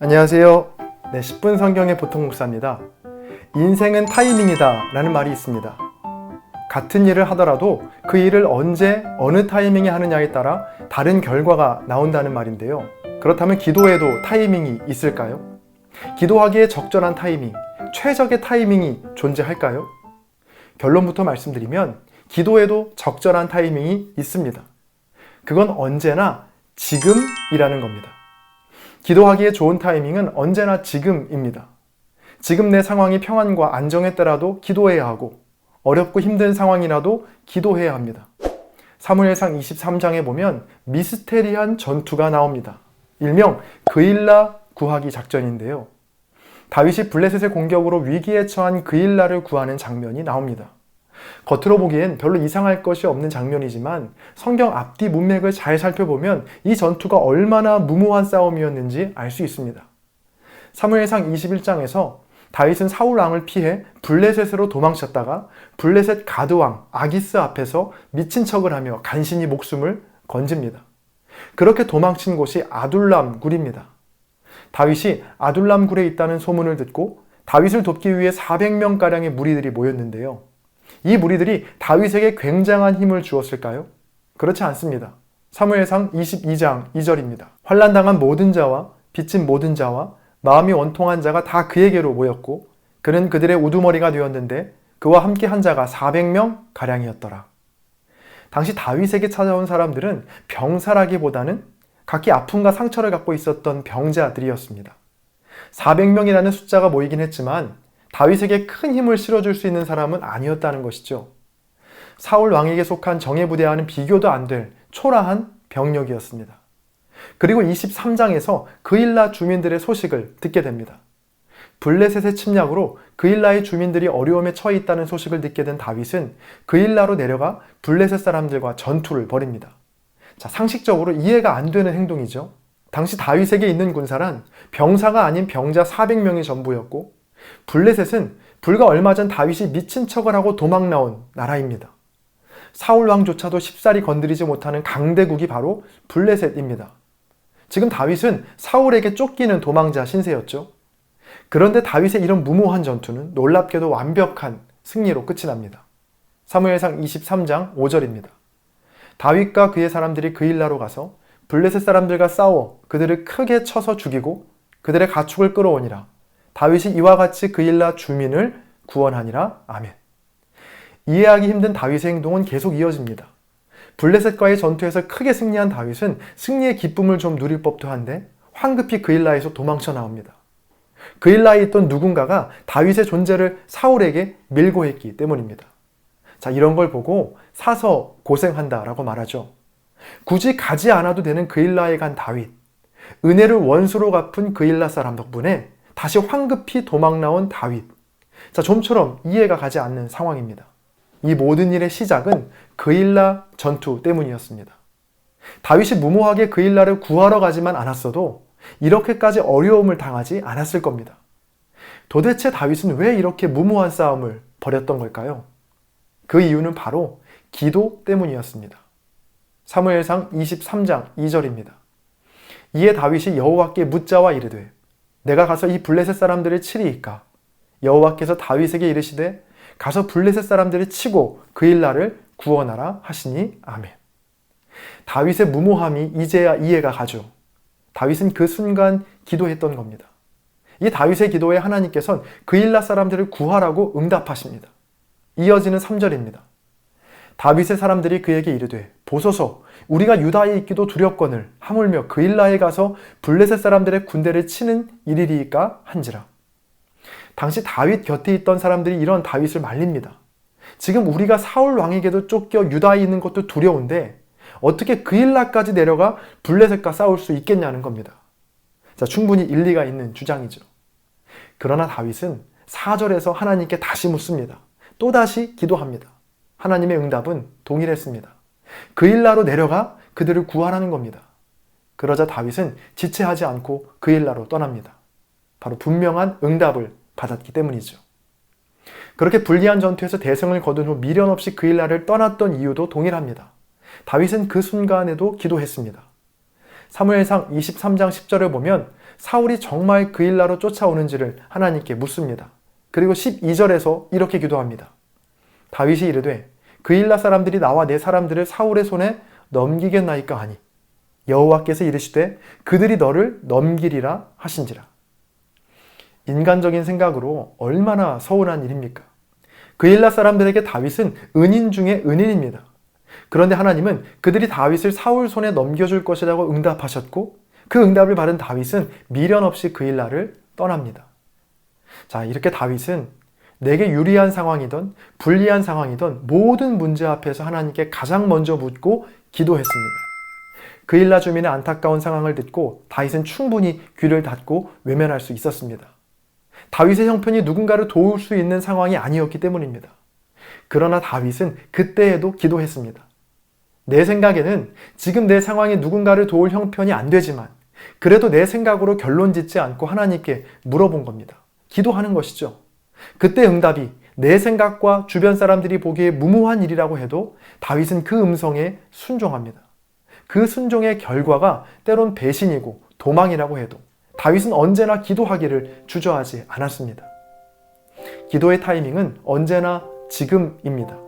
안녕하세요. 10분 성경의 보통 목사입니다. 인생은 타이밍이다 라는 말이 있습니다. 같은 일을 하더라도 그 일을 언제 어느 타이밍에 하느냐에 따라 다른 결과가 나온다는 말인데요. 그렇다면 기도에도 타이밍이 있을까요? 기도하기에 적절한 타이밍, 최적의 타이밍이 존재할까요? 결론부터 말씀드리면 기도에도 적절한 타이밍이 있습니다. 그건 언제나 지금이라는 겁니다. 기도하기에 좋은 타이밍은 언제나 지금입니다. 지금 내 상황이 평안과 안정했더라도 기도해야 하고 어렵고 힘든 상황이라도 기도해야 합니다. 사무엘상 23장에 보면 미스테리한 전투가 나옵니다. 일명 그일라 구하기 작전인데요. 다윗이 블레셋의 공격으로 위기에 처한 그일라를 구하는 장면이 나옵니다. 겉으로 보기엔 별로 이상할 것이 없는 장면이지만 성경 앞뒤 문맥을 잘 살펴보면 이 전투가 얼마나 무모한 싸움이었는지 알 수 있습니다. 사무엘상 21장에서 다윗은 사울 왕을 피해 블레셋으로 도망쳤다가 블레셋 가드왕 아기스 앞에서 미친 척을 하며 간신히 목숨을 건집니다. 그렇게 도망친 곳이 아둘람 굴입니다. 다윗이 아둘람 굴에 있다는 소문을 듣고 다윗을 돕기 위해 400명가량의 무리들이 모였는데요. 이 무리들이 다윗에게 굉장한 힘을 주었을까요? 그렇지 않습니다. 사무엘상 22장 2절입니다. 환난당한 모든 자와 빚진 모든 자와 마음이 원통한 자가 다 그에게로 모였고 그는 그들의 우두머리가 되었는데 그와 함께 한 자가 400명 가량이었더라. 당시 다윗에게 찾아온 사람들은 병사라기보다는 각기 아픔과 상처를 갖고 있었던 병자들이었습니다. 400명이라는 숫자가 모이긴 했지만 다윗에게 큰 힘을 실어줄 수 있는 사람은 아니었다는 것이죠. 사울 왕에게 속한 정예부대와는 비교도 안 될 초라한 병력이었습니다. 그리고 23장에서 그일라 주민들의 소식을 듣게 됩니다. 블레셋의 침략으로 그일라의 주민들이 어려움에 처해 있다는 소식을 듣게 된 다윗은 그일라로 내려가 블레셋 사람들과 전투를 벌입니다. 상식적으로 이해가 안 되는 행동이죠. 당시 다윗에게 있는 군사란 병사가 아닌 병자 400명이 전부였고 블레셋은 불과 얼마 전 다윗이 미친 척을 하고 도망 나온 나라입니다. 사울 왕조차도 쉽사리 건드리지 못하는 강대국이 바로 블레셋입니다. 지금 다윗은 사울에게 쫓기는 도망자 신세였죠. 그런데 다윗의 이런 무모한 전투는 놀랍게도 완벽한 승리로 끝이 납니다. 사무엘상 23장 5절입니다. 다윗과 그의 사람들이 그일라로 가서 블레셋 사람들과 싸워 그들을 크게 쳐서 죽이고 그들의 가축을 끌어오니라. 다윗이 이와 같이 그일라 주민을 구원하니라. 아멘. 이해하기 힘든 다윗의 행동은 계속 이어집니다. 블레셋과의 전투에서 크게 승리한 다윗은 승리의 기쁨을 좀 누릴 법도 한데 황급히 그일라에서 도망쳐 나옵니다. 그일라에 있던 누군가가 다윗의 존재를 사울에게 밀고 했기 때문입니다. 이런 걸 보고 사서 고생한다라고 말하죠. 굳이 가지 않아도 되는 그일라에 간 다윗, 은혜를 원수로 갚은 그일라 사람 덕분에 다시 황급히 도망 나온 다윗. 좀처럼 이해가 가지 않는 상황입니다. 이 모든 일의 시작은 그일라 전투 때문이었습니다. 다윗이 무모하게 그일라를 구하러 가지만 않았어도 이렇게까지 어려움을 당하지 않았을 겁니다. 도대체 다윗은 왜 이렇게 무모한 싸움을 벌였던 걸까요? 그 이유는 바로 기도 때문이었습니다. 사무엘상 23장 2절입니다. 이에 다윗이 여호와께 묻자와 이르되 내가 가서 이 블레셋 사람들을 치리이까? 여호와께서 다윗에게 이르시되 가서 블레셋 사람들을 치고 그일라를 구원하라 하시니 아멘. 다윗의 무모함이 이제야 이해가 가죠. 다윗은 그 순간 기도했던 겁니다. 이 다윗의 기도에 하나님께서는 그일라 사람들을 구하라고 응답하십니다. 이어지는 3절입니다. 다윗의 사람들이 그에게 이르되 보소서 우리가 유다에 있기도 두렵거늘 하물며 그일라에 가서 블레셋 사람들의 군대를 치는 일이리이까 한지라. 당시 다윗 곁에 있던 사람들이 이런 다윗을 말립니다. 지금 우리가 사울 왕에게도 쫓겨 유다에 있는 것도 두려운데 어떻게 그일라까지 내려가 블레셋과 싸울 수 있겠냐는 겁니다. 충분히 일리가 있는 주장이죠. 그러나 다윗은 4절에서 하나님께 다시 묻습니다. 또다시 기도합니다. 하나님의 응답은 동일했습니다. 그일라로 내려가 그들을 구하라는 겁니다. 그러자 다윗은 지체하지 않고 그일라로 떠납니다. 바로 분명한 응답을 받았기 때문이죠. 그렇게 불리한 전투에서 대승을 거둔 후 미련 없이 그일라를 떠났던 이유도 동일합니다. 다윗은 그 순간에도 기도했습니다. 사무엘상 23장 10절을 보면 사울이 정말 그일라로 쫓아오는지를 하나님께 묻습니다. 그리고 12절에서 이렇게 기도합니다. 다윗이 이르되 그일라 사람들이 나와 내 사람들을 사울의 손에 넘기겠나이까 하니 여호와께서 이르시되 그들이 너를 넘기리라 하신지라. 인간적인 생각으로 얼마나 서운한 일입니까? 그일라 사람들에게 다윗은 은인 중에 은인입니다. 그런데 하나님은 그들이 다윗을 사울 손에 넘겨줄 것이라고 응답하셨고 그 응답을 받은 다윗은 미련 없이 그일라를 떠납니다. 자, 이렇게 다윗은 내게 유리한 상황이든 불리한 상황이든 모든 문제 앞에서 하나님께 가장 먼저 묻고 기도했습니다. 그일라 주민의 안타까운 상황을 듣고 다윗은 충분히 귀를 닫고 외면할 수 있었습니다. 다윗의 형편이 누군가를 도울 수 있는 상황이 아니었기 때문입니다. 그러나 다윗은 그때에도 기도했습니다. 내 생각에는 지금 내 상황이 누군가를 도울 형편이 안 되지만 그래도 내 생각으로 결론 짓지 않고 하나님께 물어본 겁니다. 기도하는 것이죠. 그때 응답이 내 생각과 주변 사람들이 보기에 무모한 일이라고 해도 다윗은 그 음성에 순종합니다. 그 순종의 결과가 때론 배신이고 도망이라고 해도 다윗은 언제나 기도하기를 주저하지 않았습니다. 기도의 타이밍은 언제나 지금입니다.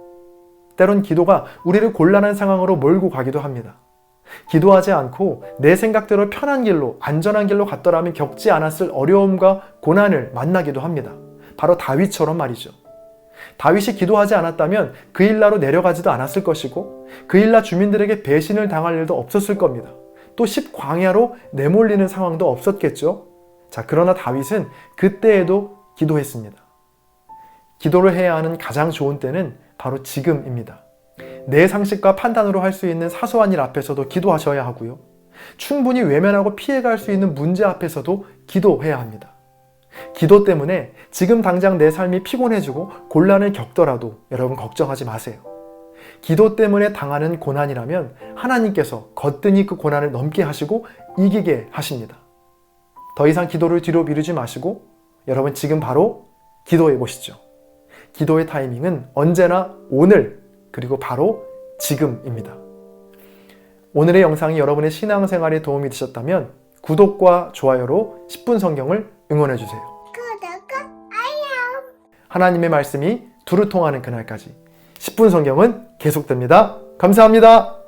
때론 기도가 우리를 곤란한 상황으로 몰고 가기도 합니다. 기도하지 않고 내 생각대로 편한 길로, 안전한 길로 갔더라면 겪지 않았을 어려움과 고난을 만나기도 합니다. 바로 다윗처럼 말이죠. 다윗이 기도하지 않았다면 그일라로 내려가지도 않았을 것이고 그일라 주민들에게 배신을 당할 일도 없었을 겁니다. 또 10광야로 내몰리는 상황도 없었겠죠. 자, 그러나 다윗은 그때에도 기도했습니다. 기도를 해야 하는 가장 좋은 때는 바로 지금입니다. 내 상식과 판단으로 할 수 있는 사소한 일 앞에서도 기도하셔야 하고요. 충분히 외면하고 피해갈 수 있는 문제 앞에서도 기도해야 합니다. 기도 때문에 지금 당장 내 삶이 피곤해지고 곤란을 겪더라도 여러분 걱정하지 마세요. 기도 때문에 당하는 고난이라면 하나님께서 거뜬히 그 고난을 넘게 하시고 이기게 하십니다. 더 이상 기도를 뒤로 미루지 마시고 여러분 지금 바로 기도해 보시죠. 기도의 타이밍은 언제나 오늘 그리고 바로 지금입니다. 오늘의 영상이 여러분의 신앙생활에 도움이 되셨다면 구독과 좋아요로 10분 성경을 응원해 주세요. 하나님의 말씀이 두루 통하는 그날까지 10분 성경은 계속됩니다. 감사합니다.